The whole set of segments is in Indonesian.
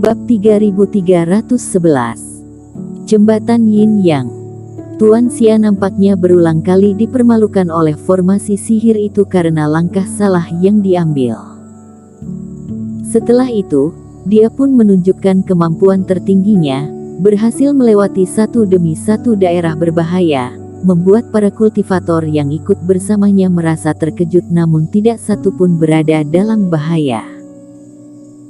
Bab 3311. Jembatan Yin Yang. Tuan Xia nampaknya berulang kali dipermalukan oleh formasi sihir itu karena langkah salah yang diambil. Setelah itu, dia pun menunjukkan kemampuan tertingginya, berhasil melewati satu demi satu daerah berbahaya, membuat para kultivator yang ikut bersamanya merasa terkejut namun tidak satu pun berada dalam bahaya.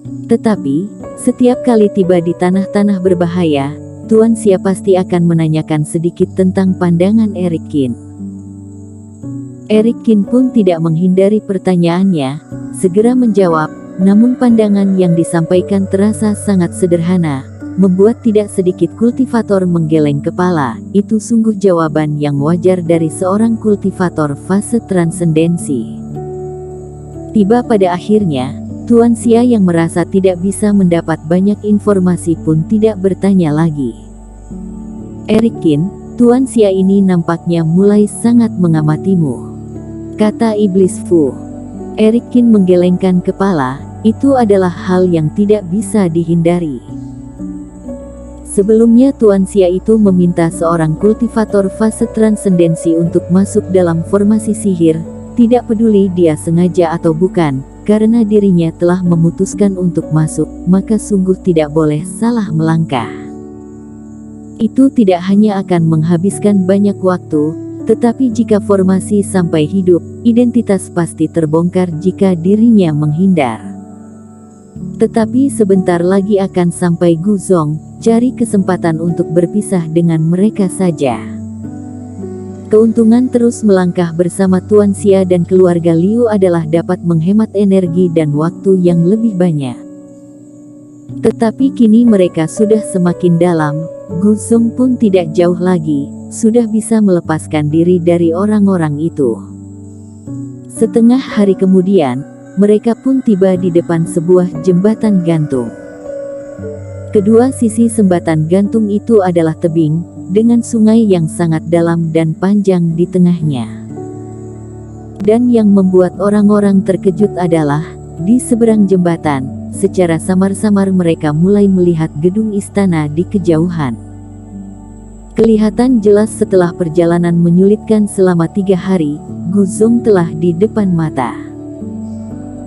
Tetapi, setiap kali tiba di tanah-tanah berbahaya, Tuan Xia pasti akan menanyakan sedikit tentang pandangan Eric Qin. Eric Qin pun tidak menghindari pertanyaannya, segera menjawab, namun pandangan yang disampaikan terasa sangat sederhana, membuat tidak sedikit kultivator menggeleng kepala. Itu sungguh jawaban yang wajar dari seorang kultivator fase transendensi. Tiba pada akhirnya, Tuan Xia yang merasa tidak bisa mendapat banyak informasi pun tidak bertanya lagi. Eric Qin, Tuan Xia ini nampaknya mulai sangat mengamatimu, kata Iblis Fu. Eric Qin menggelengkan kepala, itu adalah hal yang tidak bisa dihindari. Sebelumnya Tuan Xia itu meminta seorang kultivator fase transendensi untuk masuk dalam formasi sihir, tidak peduli dia sengaja atau bukan. Karena dirinya telah memutuskan untuk masuk, maka sungguh tidak boleh salah melangkah. Itu tidak hanya akan menghabiskan banyak waktu, tetapi jika formasi sampai hidup, identitas pasti terbongkar jika dirinya menghindar. Tetapi sebentar lagi akan sampai Guzong, cari kesempatan untuk berpisah dengan mereka saja. Keuntungan terus melangkah bersama Tuan Xia dan keluarga Liu adalah dapat menghemat energi dan waktu yang lebih banyak. Tetapi kini mereka sudah semakin dalam, Guzong pun tidak jauh lagi, sudah bisa melepaskan diri dari orang-orang itu. Setengah hari kemudian, mereka pun tiba di depan sebuah jembatan gantung. Kedua sisi jembatan gantung itu adalah tebing, dengan sungai yang sangat dalam dan panjang di tengahnya. Dan yang membuat orang-orang terkejut adalah, di seberang jembatan, secara samar-samar mereka mulai melihat gedung istana di kejauhan. Kelihatan jelas setelah perjalanan menyulitkan selama 3 hari, Guzong telah di depan mata.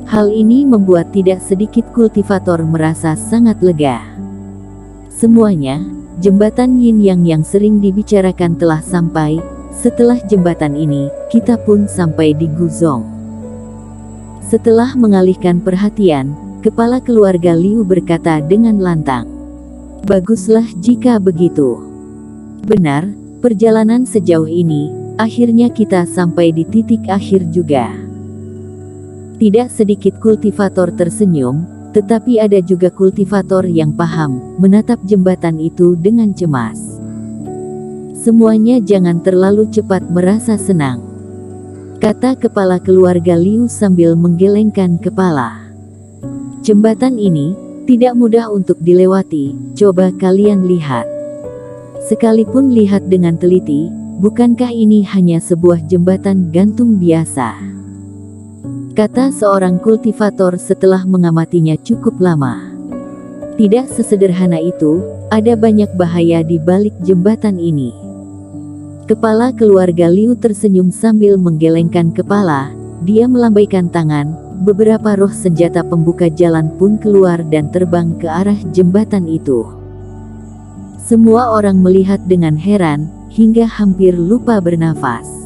Hal ini membuat tidak sedikit kultivator merasa sangat lega. Semuanya, jembatan Yin Yang yang sering dibicarakan telah sampai. Setelah jembatan ini, kita pun sampai di Guzong. Setelah mengalihkan perhatian, kepala keluarga Liu berkata dengan lantang, "Baguslah jika begitu. Benar, perjalanan sejauh ini, akhirnya kita sampai di titik akhir juga." Tidak sedikit kultivator tersenyum, tetapi ada juga kultivator yang paham, menatap jembatan itu dengan cemas. Semuanya jangan terlalu cepat merasa senang, kata kepala keluarga Liu sambil menggelengkan kepala. Jembatan ini tidak mudah untuk dilewati, coba kalian lihat. Sekalipun lihat dengan teliti, bukankah ini hanya sebuah jembatan gantung biasa? Kata seorang kultivator setelah mengamatinya cukup lama. Tidak sesederhana itu, ada banyak bahaya di balik jembatan ini. Kepala keluarga Liu tersenyum sambil menggelengkan kepala, dia melambaikan tangan, beberapa roh senjata pembuka jalan pun keluar dan terbang ke arah jembatan itu. Semua orang melihat dengan heran, hingga hampir lupa bernafas.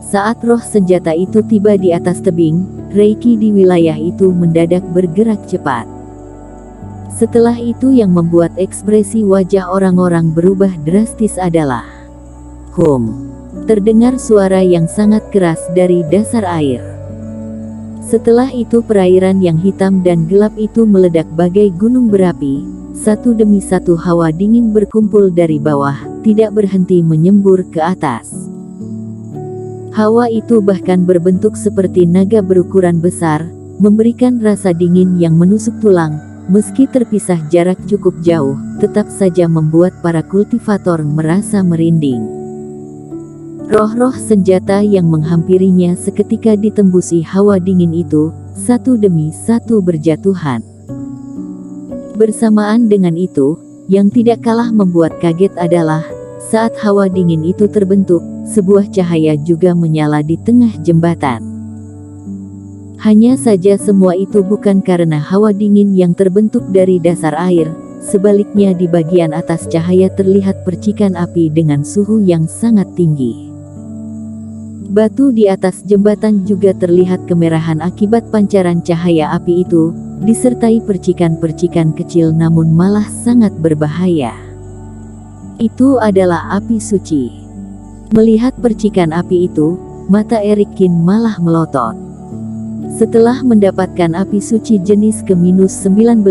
Saat roh senjata itu tiba di atas tebing, Reiki di wilayah itu mendadak bergerak cepat. Setelah itu yang membuat ekspresi wajah orang-orang berubah drastis adalah terdengar suara yang sangat keras dari dasar air. Setelah itu perairan yang hitam dan gelap itu meledak bagai gunung berapi, satu demi satu hawa dingin berkumpul dari bawah, tidak berhenti menyembur ke atas. Hawa itu bahkan berbentuk seperti naga berukuran besar, memberikan rasa dingin yang menusuk tulang. Meski terpisah jarak cukup jauh, tetap saja membuat para kultivator merasa merinding. Roh-roh senjata yang menghampirinya seketika ditembusi hawa dingin itu, satu demi satu berjatuhan. Bersamaan dengan itu, yang tidak kalah membuat kaget adalah, saat hawa dingin itu terbentuk, sebuah cahaya juga menyala di tengah jembatan. Hanya saja semua itu bukan karena hawa dingin yang terbentuk dari dasar air, sebaliknya di bagian atas cahaya terlihat percikan api dengan suhu yang sangat tinggi. Batu di atas jembatan juga terlihat kemerahan akibat pancaran cahaya api itu, disertai percikan-percikan kecil namun malah sangat berbahaya. Itu adalah api suci. Melihat percikan api itu, mata Erikin malah melotot. Setelah mendapatkan api suci jenis ke-19,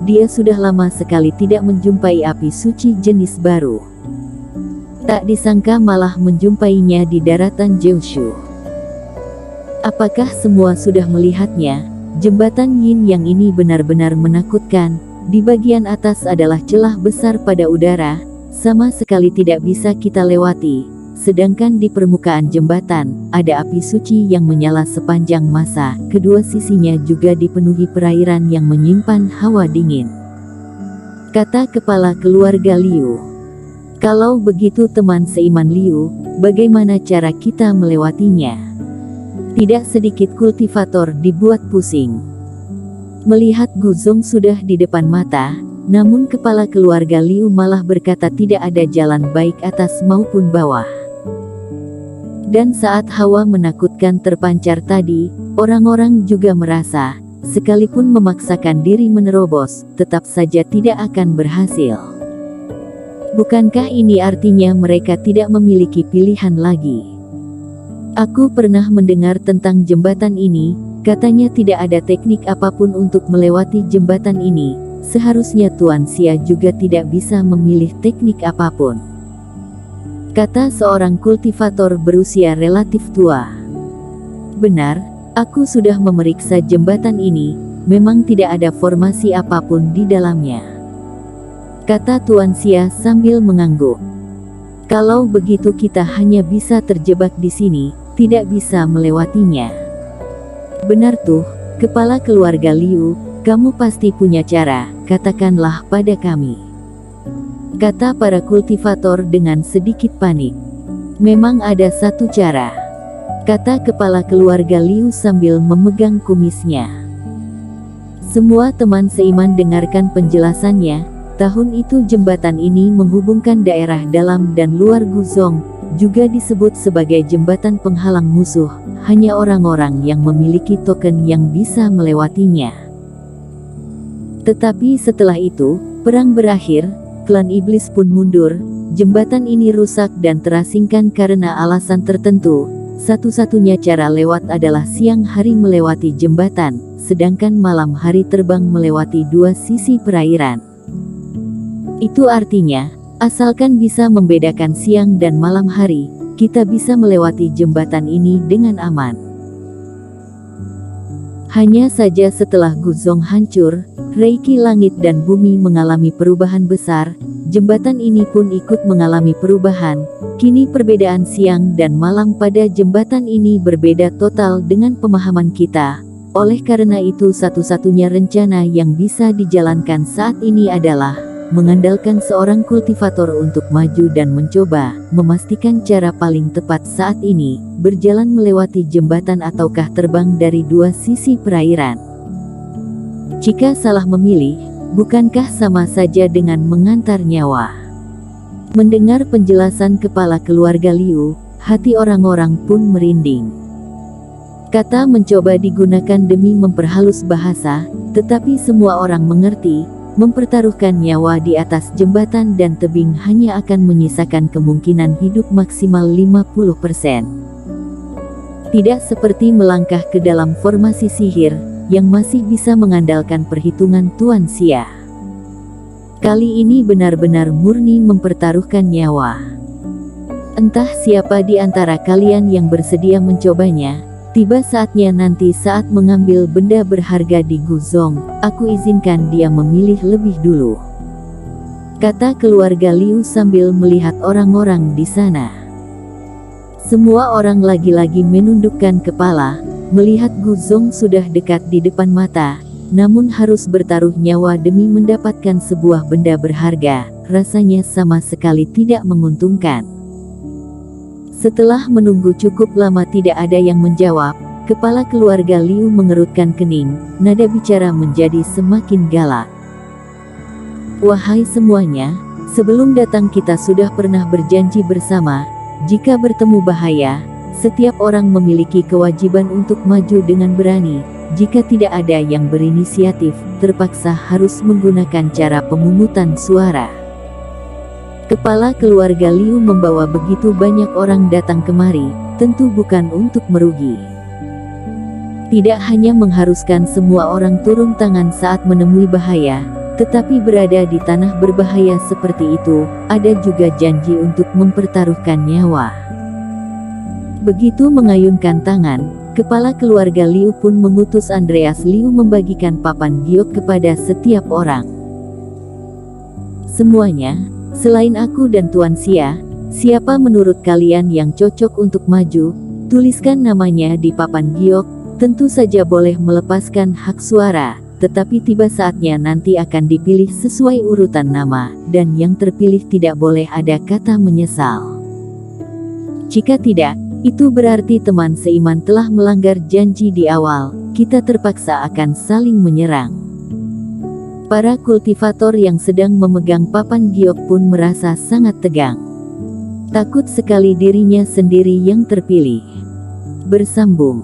dia sudah lama sekali tidak menjumpai api suci jenis baru. Tak disangka malah menjumpainya di daratan Jeoshu. Apakah semua sudah melihatnya? Jembatan Yin Yang ini benar-benar menakutkan. Di bagian atas adalah celah besar pada udara, sama sekali tidak bisa kita lewati. Sedangkan di permukaan jembatan, ada api suci yang menyala sepanjang masa. Kedua sisinya juga dipenuhi perairan yang menyimpan hawa dingin. Kata kepala keluarga Liu. Kalau begitu teman seiman Liu, bagaimana cara kita melewatinya? Tidak sedikit kultivator dibuat pusing. Melihat Guzong sudah di depan mata, namun kepala keluarga Liu malah berkata tidak ada jalan baik atas maupun bawah. Dan saat hawa menakutkan terpancar tadi, orang-orang juga merasa, sekalipun memaksakan diri menerobos, tetap saja tidak akan berhasil. Bukankah ini artinya mereka tidak memiliki pilihan lagi? Aku pernah mendengar tentang jembatan ini, katanya tidak ada teknik apapun untuk melewati jembatan ini. Seharusnya Tuan Xia juga tidak bisa memilih teknik apapun. Kata seorang kultivator berusia relatif tua. Benar, aku sudah memeriksa jembatan ini, memang tidak ada formasi apapun di dalamnya. Kata Tuan Xia sambil mengangguk. Kalau begitu kita hanya bisa terjebak di sini, tidak bisa melewatinya. Benar tuh, kepala keluarga Liu, kamu pasti punya cara, katakanlah pada kami. Kata para kultivator dengan sedikit panik. Memang ada satu cara. Kata kepala keluarga Liu sambil memegang kumisnya. Semua teman seiman dengarkan penjelasannya. Tahun itu jembatan ini menghubungkan daerah dalam dan luar Guzong, juga disebut sebagai jembatan penghalang musuh, hanya orang-orang yang memiliki token yang bisa melewatinya. Tetapi setelah itu, perang berakhir, klan iblis pun mundur, jembatan ini rusak dan terasingkan karena alasan tertentu. Satu-satunya cara lewat adalah siang hari melewati jembatan, sedangkan malam hari terbang melewati dua sisi perairan. Itu artinya, asalkan bisa membedakan siang dan malam hari, kita bisa melewati jembatan ini dengan aman. Hanya saja setelah Guzong hancur, reiki langit dan bumi mengalami perubahan besar, jembatan ini pun ikut mengalami perubahan. Kini perbedaan siang dan malam pada jembatan ini berbeda total dengan pemahaman kita. Oleh karena itu satu-satunya rencana yang bisa dijalankan saat ini adalah mengandalkan seorang kultivator untuk maju dan mencoba, memastikan cara paling tepat saat ini, berjalan melewati jembatan ataukah terbang dari dua sisi perairan. Jika salah memilih, bukankah sama saja dengan mengantar nyawa? Mendengar penjelasan kepala keluarga Liu, hati orang-orang pun merinding. Kata mencoba digunakan demi memperhalus bahasa, tetapi semua orang mengerti, mempertaruhkan nyawa di atas jembatan dan tebing hanya akan menyisakan kemungkinan hidup maksimal 50%. Tidak seperti melangkah ke dalam formasi sihir, yang masih bisa mengandalkan perhitungan Tuan Xia. Kali ini benar-benar murni mempertaruhkan nyawa. Entah siapa di antara kalian yang bersedia mencobanya. Tiba saatnya nanti saat mengambil benda berharga di Guzong, aku izinkan dia memilih lebih dulu. Kata keluarga Liu sambil melihat orang-orang di sana. Semua orang lagi-lagi menundukkan kepala, melihat Guzong sudah dekat di depan mata. namun harus bertaruh nyawa demi mendapatkan sebuah benda berharga, rasanya sama sekali tidak menguntungkan. Setelah menunggu cukup lama tidak ada yang menjawab, kepala keluarga Liu mengerutkan kening, nada bicara menjadi semakin galak. Wahai semuanya, sebelum datang kita sudah pernah berjanji bersama, jika bertemu bahaya, setiap orang memiliki kewajiban untuk maju dengan berani. Jika tidak ada yang berinisiatif, terpaksa harus menggunakan cara pemungutan suara. Kepala keluarga Liu membawa begitu banyak orang datang kemari, tentu bukan untuk merugi. Tidak hanya mengharuskan semua orang turun tangan saat menemui bahaya, tetapi berada di tanah berbahaya seperti itu, ada juga janji untuk mempertaruhkan nyawa. Begitu mengayunkan tangan, kepala keluarga Liu pun mengutus Andreas Liu membagikan papan giok kepada setiap orang. Semuanya, selain aku dan Tuan Xia, siapa menurut kalian yang cocok untuk maju, tuliskan namanya di papan giok, tentu saja boleh melepaskan hak suara, tetapi tiba saatnya nanti akan dipilih sesuai urutan nama, dan yang terpilih tidak boleh ada kata menyesal. Jika tidak, itu berarti teman seiman telah melanggar janji di awal, kita terpaksa akan saling menyerang. Para kultivator yang sedang memegang papan giok pun merasa sangat tegang. Takut sekali dirinya sendiri yang terpilih. Bersambung.